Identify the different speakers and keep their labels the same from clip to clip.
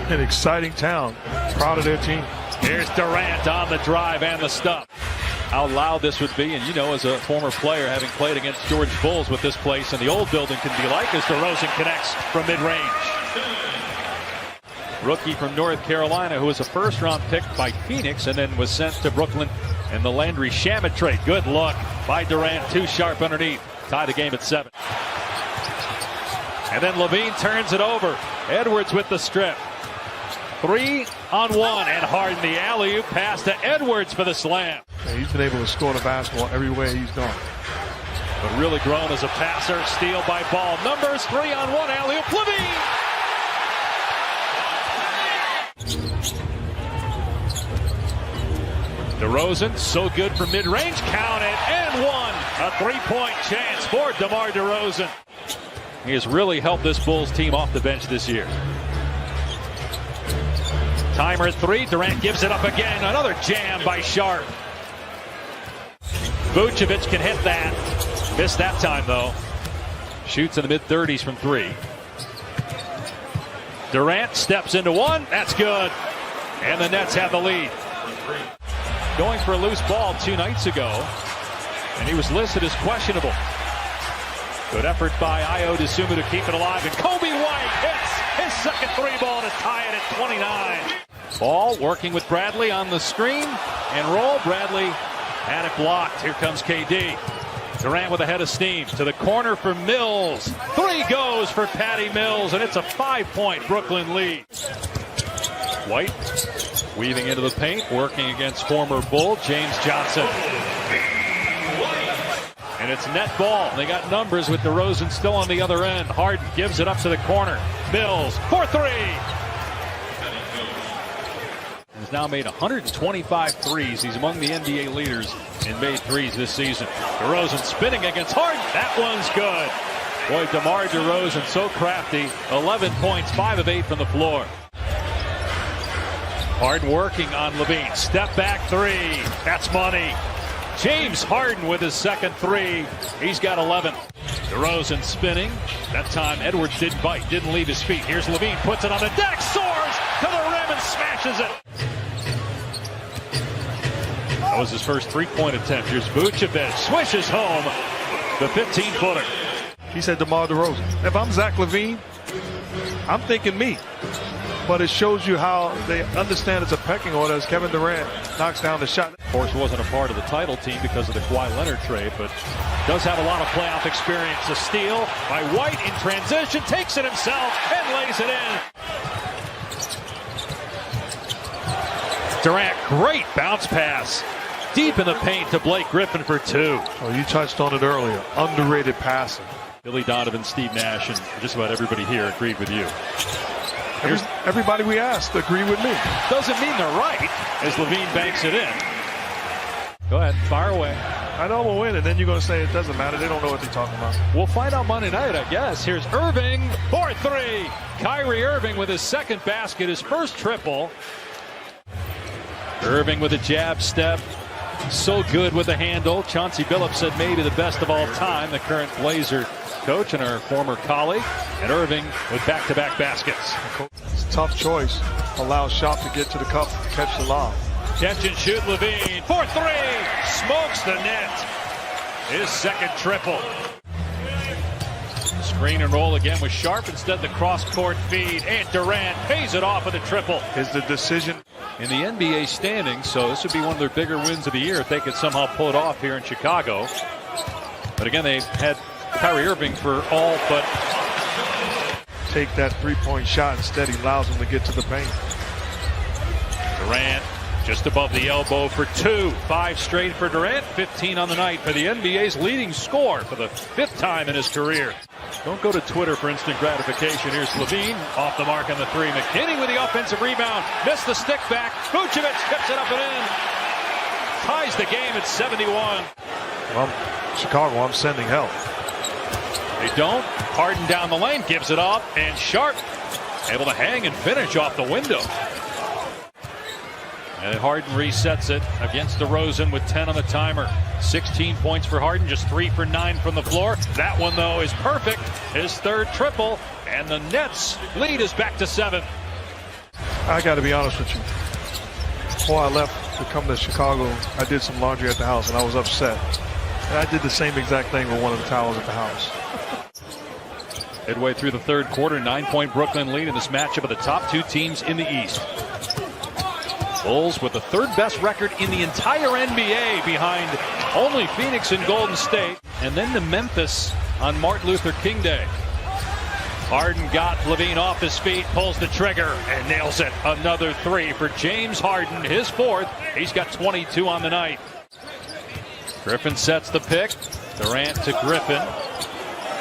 Speaker 1: An exciting town. Proud of their team.
Speaker 2: Here's Durant on the drive and the stop. How loud this would be, and you know, as a former player, having played against George Bulls, what this place and the old building can be like as DeRozan connects from mid-range. Rookie from North Carolina, who was a first-round pick by Phoenix and then was sent to Brooklyn in the Landry Shamet trade. Good look by Durant, too sharp underneath. Tie the game at 7. And then Levine turns it over. Edwards with the strip. 3-on-1, and Harden the alley-oop pass to Edwards for the slam.
Speaker 1: Yeah, he's been able to score the basketball everywhere he's gone.
Speaker 2: But really grown as a passer. Steal by Ball. Numbers, 3-on-1 alley-oop. Levine! DeRozan, so good for mid-range. Count it, and one. A three-point chance for DeMar DeRozan. He has really helped this Bulls team off the bench this year. Timer at 3. Durant gives it up again. Another jam by Sharp. Vucevic can hit that. Missed that time, though. Shoots in the mid-30s from 3. Durant steps into one. That's good. And the Nets have the lead. Going for a loose ball 2 nights ago. And he was listed as questionable. Good effort by Ayo Dosunmu to keep it alive. And Kobe White hits his second 3-ball to tie it at 29. Ball working with Bradley on the screen and roll. Bradley had it blocked. Here comes KD. Durant with a head of steam to the corner for Mills. 3 goes for Patty Mills, and it's a 5-point Brooklyn lead. White weaving into the paint, working against former Bull James Johnson. And it's net ball. They got numbers with DeRozan still on the other end. Harden gives it up to the corner. Mills for 3. He's now made 125 threes. He's among the NBA leaders in made threes this season. DeRozan spinning against Harden. That one's good. Boy, DeMar DeRozan so crafty. 11 points, 5 of 8 from the floor. Harden working on Levine. Step back 3. That's money. James Harden with his second 3. He's got 11. DeRozan spinning. That time Edwards didn't bite, didn't leave his feet. Here's Levine, puts it on the deck, soars to the rim and smashes it. That was his first 3-point attempt. Here's Vucevic, swishes home the 15-footer.
Speaker 1: He said DeMar DeRozan. If I'm Zach LaVine, I'm thinking me. But it shows you how they understand it's a pecking order as Kevin Durant knocks down the shot.
Speaker 2: Of course, wasn't a part of the title team because of the Kawhi Leonard trade, but does have a lot of playoff experience. A steal by White in transition, takes it himself and lays it in. Durant, great bounce pass. Deep in the paint to Blake Griffin for 2.
Speaker 1: Oh, you touched on it earlier. Underrated passing.
Speaker 2: Billy Donovan, Steve Nash, and just about everybody here agreed with you.
Speaker 1: Everybody we asked agree with me.
Speaker 2: Doesn't mean they're right as Levine banks it in. Go ahead, fire away.
Speaker 1: I know we'll win, and then you're going to say it doesn't matter. They don't know what they're talking about.
Speaker 2: We'll find out Monday night, I guess. Here's Irving for 3. Kyrie Irving with his second basket, his first triple. Irving with a jab step. So good with the handle. Chauncey Billups said maybe the best of all time, the current Blazer coach and our former colleague. And Irving with back-to-back baskets.
Speaker 1: It's a tough choice. Allow Shop to get to the cup, catch the lob.
Speaker 2: Catch and shoot Levine for 3. Smokes the net. His second triple. Screen and roll again with Sharp. Instead the cross-court feed. And Durant pays it off with a triple.
Speaker 1: Is the decision
Speaker 2: in the NBA standings, so this would be one of their bigger wins of the year if they could somehow pull it off here in Chicago. But again, they had Kyrie Irving for all but
Speaker 1: take that 3-point shot. Instead, he allows him to get to the paint.
Speaker 2: Durant just above the elbow for 2. 5 straight for Durant. 15 on the night for the NBA's leading scorer for the 5th time in his career. Don't go to Twitter for instant gratification. Here's Levine off the mark on the 3. McKinney with the offensive rebound. Missed the stick back. Vucevic tips it up and in. Ties the game at 71.
Speaker 1: Well, Chicago, I'm sending help.
Speaker 2: They don't. Harden down the lane, gives it up, and Sharp able to hang and finish off the window. And Harden resets it against DeRozan with 10 on the timer. 16 points for Harden, just 3 for 9 from the floor. That one, though, is perfect. His third triple, and the Nets lead is back to 7.
Speaker 1: I got to be honest with you. Before I left to come to Chicago, I did some laundry at the house, and I was upset. And I did the same exact thing with one of the towels at the house.
Speaker 2: Midway through the third quarter, 9-point Brooklyn lead in this matchup of the top two teams in the East. Bulls with the third best record in the entire NBA behind only Phoenix and Golden State. And then to Memphis on Martin Luther King Day. Harden got LaVine off his feet, pulls the trigger, and nails it. Another three for James Harden, his fourth. He's got 22 on the night. Griffin sets the pick. Durant to Griffin.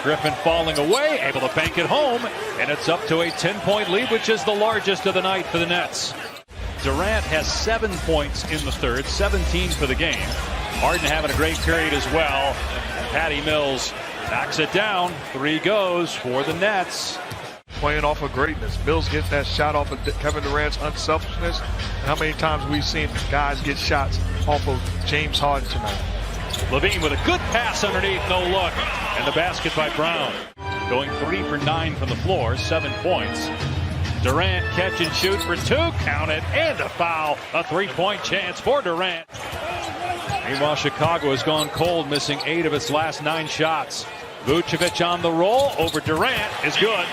Speaker 2: Griffin falling away, able to bank it home, and it's up to a 10-point lead, which is the largest of the night for the Nets. Durant has 7 points in the third, 17 for the game. Harden having a great period as well. Patty Mills knocks it down. 3 goes for the Nets.
Speaker 1: Playing off of greatness. Mills getting that shot off of Kevin Durant's unselfishness. And how many times we've seen guys get shots off of James Harden tonight.
Speaker 2: LaVine with a good pass underneath, no look. And the basket by Brown. Going 3 for 9 from the floor, 7 points. Durant catch and shoot for 2, count it, and a foul. A 3-point chance for Durant. Meanwhile, Chicago has gone cold, missing 8 of its last 9 shots. Vucevic on the roll over Durant is good.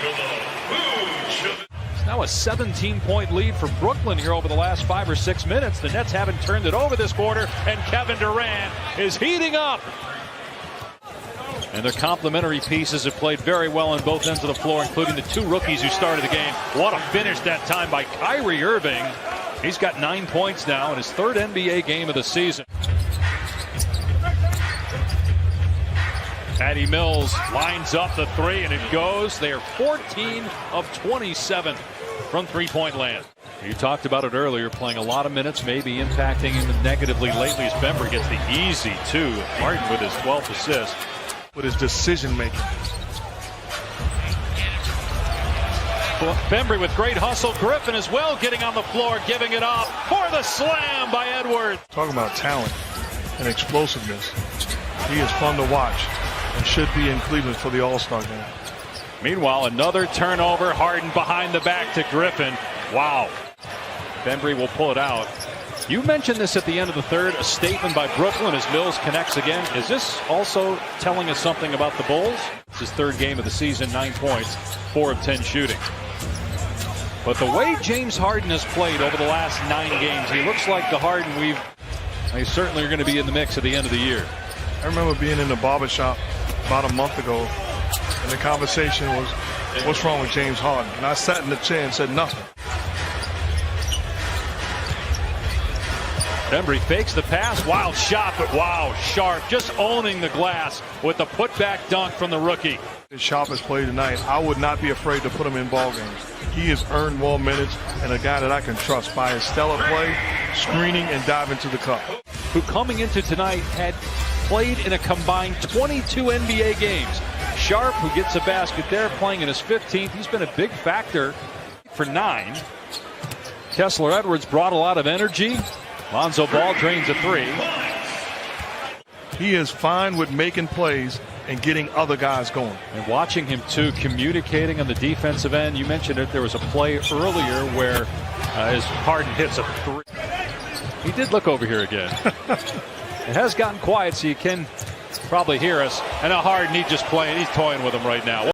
Speaker 2: It's now a 17-point lead for Brooklyn here over the last 5 or 6 minutes. The Nets haven't turned it over this quarter, and Kevin Durant is heating up. And their complementary pieces have played very well on both ends of the floor, including the 2 rookies who started the game. What a finish that time by Kyrie Irving. He's got 9 points now in his 3rd NBA game of the season. Patty Mills lines up the 3, and it goes. They are 14 of 27 from three-point land. You talked about it earlier, playing a lot of minutes, maybe impacting him negatively lately as Bembry gets the easy 2. Martin with his 12th assist.
Speaker 1: With his decision-making.
Speaker 2: Bembry with great hustle. Griffin as well getting on the floor, giving it up for the slam by Edwards.
Speaker 1: Talking about talent and explosiveness. He is fun to watch and should be in Cleveland for the All-Star game.
Speaker 2: Meanwhile, another turnover. Harden behind the back to Griffin. Wow. Bembry will pull it out. You mentioned this at the end of the third, a statement by Brooklyn as Mills connects again. Is this also telling us something about the Bulls? It's his 3rd game of the season, 9 points, 4 of 10 shooting. But the way James Harden has played over the last 9 games, he looks like the Harden they certainly are going to be in the mix at the end of the year.
Speaker 1: I remember being in the barbershop about a month ago, and the conversation was, what's wrong with James Harden? And I sat in the chair and said nothing.
Speaker 2: Bembry fakes the pass, wild shot, but wow, Sharp just owning the glass with the putback dunk from the rookie.
Speaker 1: Sharp has played tonight. I would not be afraid to put him in ball games. He has earned more minutes and a guy that I can trust by his stellar play, screening, and diving to the cup.
Speaker 2: Who coming into tonight had played in a combined 22 NBA games. Sharp, who gets a basket there, playing in his 15th. He's been a big factor for 9. Kessler Edwards brought a lot of energy. Lonzo Ball drains a 3.
Speaker 1: He is fine with making plays and getting other guys going.
Speaker 2: And watching him, too, communicating on the defensive end. You mentioned it. There was a play earlier where his Harden hits a 3. He did look over here again. It has gotten quiet, so you can probably hear us. And now Harden, he's just playing. He's toying with him right now.